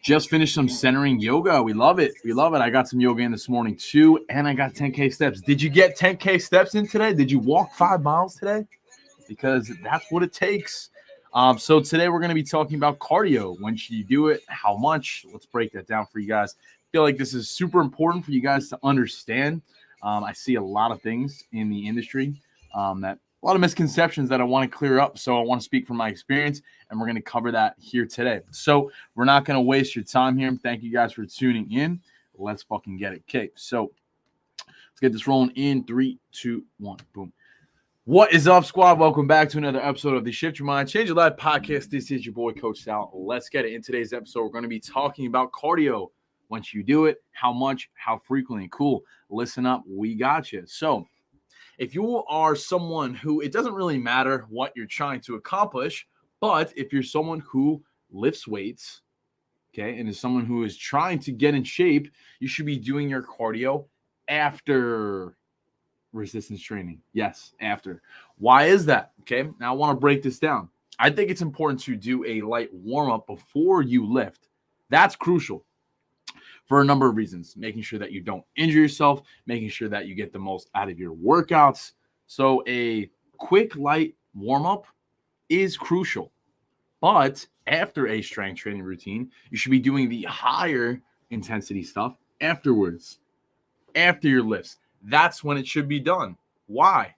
Just finished some centering yoga. We love it. We love it. I got some yoga in this morning too, and I got 10K steps. Did you get 10K steps in today? Did you walk 5 miles today? Because that's what it takes. So today we're going to be talking about cardio. When should you do it? How much? Let's break that down for you guys. I feel like this is super important for you guys to understand. I see a lot of things in the industry that a lot of misconceptions that I want to clear up. So I want to speak from my experience, and we're going to cover that here today. So we're not going to waste your time here. Thank you guys for tuning in. Let's fucking get it. Okay, so let's get this rolling in 3, 2, 1. Boom. What is up, squad? Welcome back to another episode of the Shift Your Mind, Change Your Life podcast. This is your boy, Coach Sal. Let's get it. In today's episode, we're going to be talking about cardio. Once you do it, how much, how frequently. Cool. Listen up. We got you. So if you are someone who, it doesn't really matter what you're trying to accomplish, but if you're someone who lifts weights, okay, and is someone who is trying to get in shape, you should be doing your cardio after resistance training. Yes, after. Why is that? Okay, now I want to break this down. I think it's important to do a light warm-up before you lift. That's crucial for a number of reasons. Making sure that you don't injure yourself, making sure that you get the most out of your workouts. So a quick light warm-up is crucial. But after a strength training routine, you should be doing the higher intensity stuff afterwards, after your lifts. That's when it should be done. Why?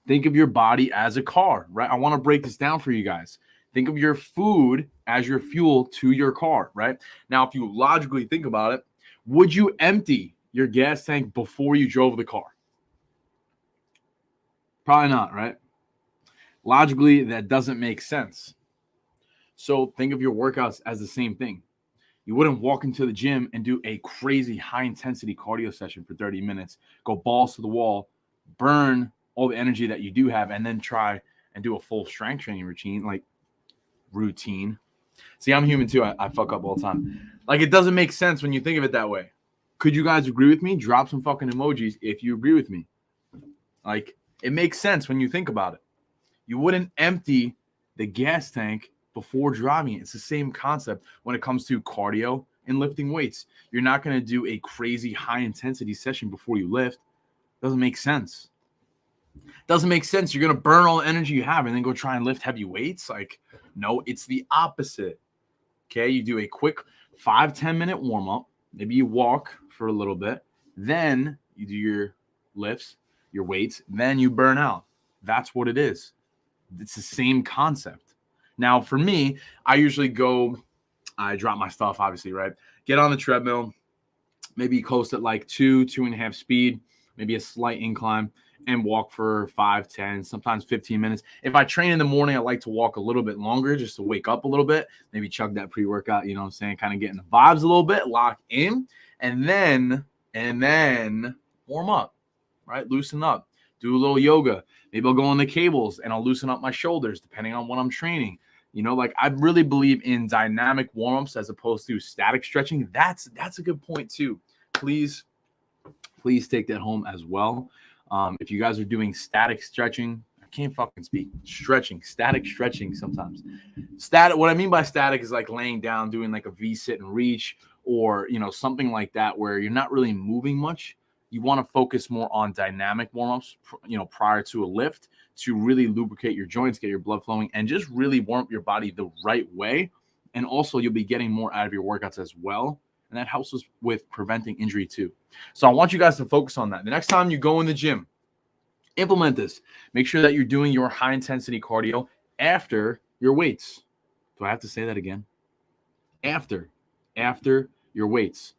Think of your body as a car, right? I want to break this down for you guys. Think of your food as your fuel to your car, right? Now, if you logically think about it, would you empty your gas tank before you drove the car? Probably not, right? Logically, that doesn't make sense. So think of your workouts as the same thing. You wouldn't walk into the gym and do a crazy high-intensity cardio session for 30 minutes, go balls to the wall, burn all the energy that you do have, and then try and do a full strength training routine. See, I'm human too. I fuck up all the time. Like, it doesn't make sense when you think of it that way. Could you guys agree with me? Drop some fucking emojis if you agree with me. Like, it makes sense when you think about it. You wouldn't empty the gas tank before driving it. It's the same concept when it comes to cardio and lifting weights. You're not going to do a crazy high-intensity session before you lift. Doesn't make sense. Doesn't make sense. You're going to burn all the energy you have and then go try and lift heavy weights. Like, no, it's the opposite. Okay, you do a quick 5-10 minute warm-up. Maybe you walk for a little bit. Then you do your lifts, your weights. Then you burn out. That's what it is. It's the same concept. Now, for me, I usually I drop my stuff, obviously, right? Get on the treadmill, maybe coast at like 2.5 speed, maybe a slight incline, and walk for 5, 10, sometimes 15 minutes. If I train in the morning, I like to walk a little bit longer just to wake up a little bit, maybe chug that pre-workout, you know what I'm saying? Kind of getting the vibes a little bit, lock in, and then warm up, right? Loosen up, do a little yoga. Maybe I'll go on the cables and I'll loosen up my shoulders depending on what I'm training. You know, like, I really believe in dynamic warm-ups as opposed to static stretching. That's a good point too. Please take that home as well. If you guys are doing static stretching, I can't fucking speak. Static stretching sometimes. What I mean by static is like laying down, doing like a V-sit and reach, or, you know, something like that where you're not really moving much. You want to focus more on dynamic warm-ups, you know, prior to a lift to really lubricate your joints, get your blood flowing, and just really warm up your body the right way. And also, you'll be getting more out of your workouts as well. And that helps us with preventing injury too. So I want you guys to focus on that. The next time you go in the gym, implement this. Make sure that you're doing your high-intensity cardio after your weights. Do I have to say that again? After your weights.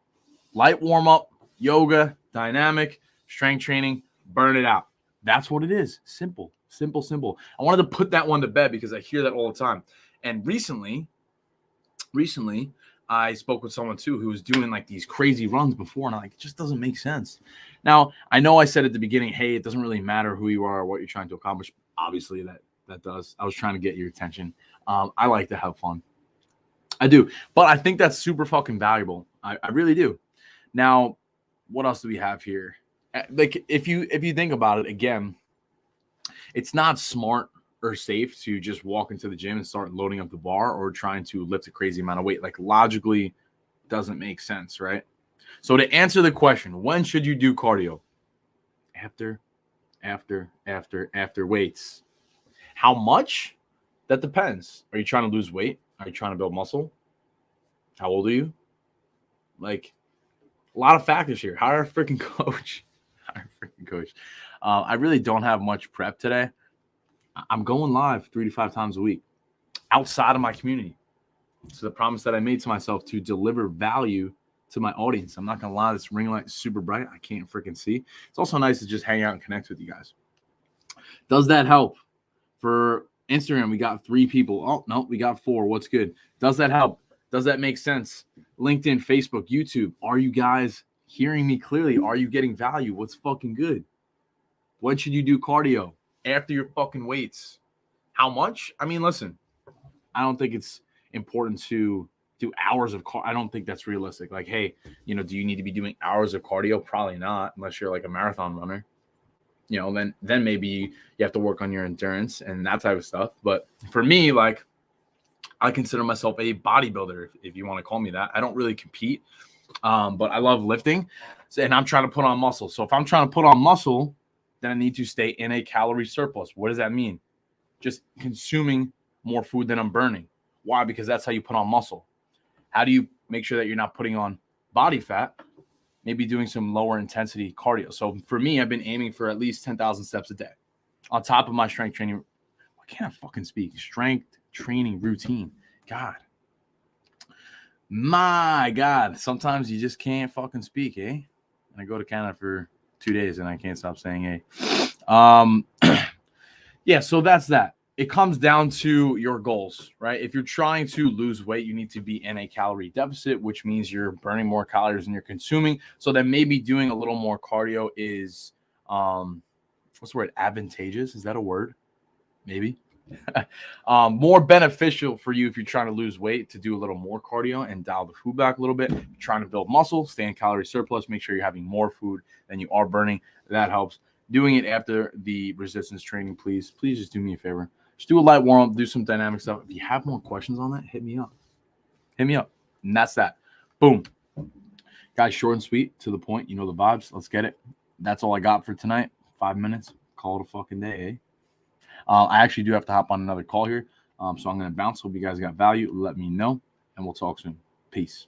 Light warm-up, yoga, dynamic, strength training, burn it out. That's what it is. Simple. I wanted to put that one to bed because I hear that all the time. And recently, I spoke with someone too who was doing like these crazy runs before, and I'm like, it just doesn't make sense. Now, I know I said at the beginning, hey, it doesn't really matter who you are or what you're trying to accomplish. Obviously, that does. I was trying to get your attention. I like to have fun. I do. But I think that's super fucking valuable. I really do. Now, what else do we have here? Like, if you think about it, again, it's not smart or safe to just walk into the gym and start loading up the bar or trying to lift a crazy amount of weight. Like, logically, Doesn't make sense, right? So to answer the question, when should you do cardio? After weights. How much? That depends. Are you trying to lose weight? Are you trying to build muscle? How old are you? Like, a lot of factors here. Hire a freaking coach. Hire a freaking coach. I really don't have much prep today. I'm going live 3 to 5 times a week outside of my community. It's the promise that I made to myself to deliver value to my audience. I'm not going to lie, this ring light is super bright. I can't freaking see. It's also nice to just hang out and connect with you guys. Does that help? For Instagram, we got 3 people. Oh, no, we got 4. What's good? Does that help? Does that make sense? LinkedIn, Facebook, YouTube. Are you guys hearing me clearly? Are you getting value? What's fucking good? When should you do cardio? After your fucking weights. How much? I mean, listen, I don't think it's important to do hours of cardio. I don't think that's realistic. Like, hey, you know, do you need to be doing hours of cardio? Probably not, unless you're like a marathon runner. You know, then maybe you have to work on your endurance and that type of stuff. But for me, like, I consider myself a bodybuilder, if you want to call me that. I don't really compete, but I love lifting, and I'm trying to put on muscle. So if I'm trying to put on muscle, then I need to stay in a calorie surplus. What does that mean? Just consuming more food than I'm burning. Why? Because that's how you put on muscle. How do you make sure that you're not putting on body fat? Maybe doing some lower intensity cardio. So for me, I've been aiming for at least 10,000 steps a day on top of my strength training. Why can't I fucking speak? Strength training routine. God. My God. Sometimes you just can't fucking speak, eh? And I go to Canada for 2 days and I can't stop saying, eh. Yeah, so that's that. It comes down to your goals, right? If you're trying to lose weight, you need to be in a calorie deficit, which means you're burning more calories than you're consuming. So then maybe doing a little more cardio is, what's the word? Advantageous? Is that a word? Maybe. More beneficial for you if you're trying to lose weight to do a little more cardio and dial the food back a little bit. If you're trying to build muscle, stay in calorie surplus, make sure you're having more food than you are burning. That helps. Doing it after the resistance training, please just do me a favor. Just do a light warm up, do some dynamic stuff. If you have more questions on that, hit me up. And that's that. Boom. Guys, short and sweet, to the point. You know the vibes. Let's get it. That's all I got for tonight. 5 minutes. Call it a fucking day, eh? I actually do have to hop on another call here. So I'm going to bounce. Hope you guys got value. Let me know, and we'll talk soon. Peace.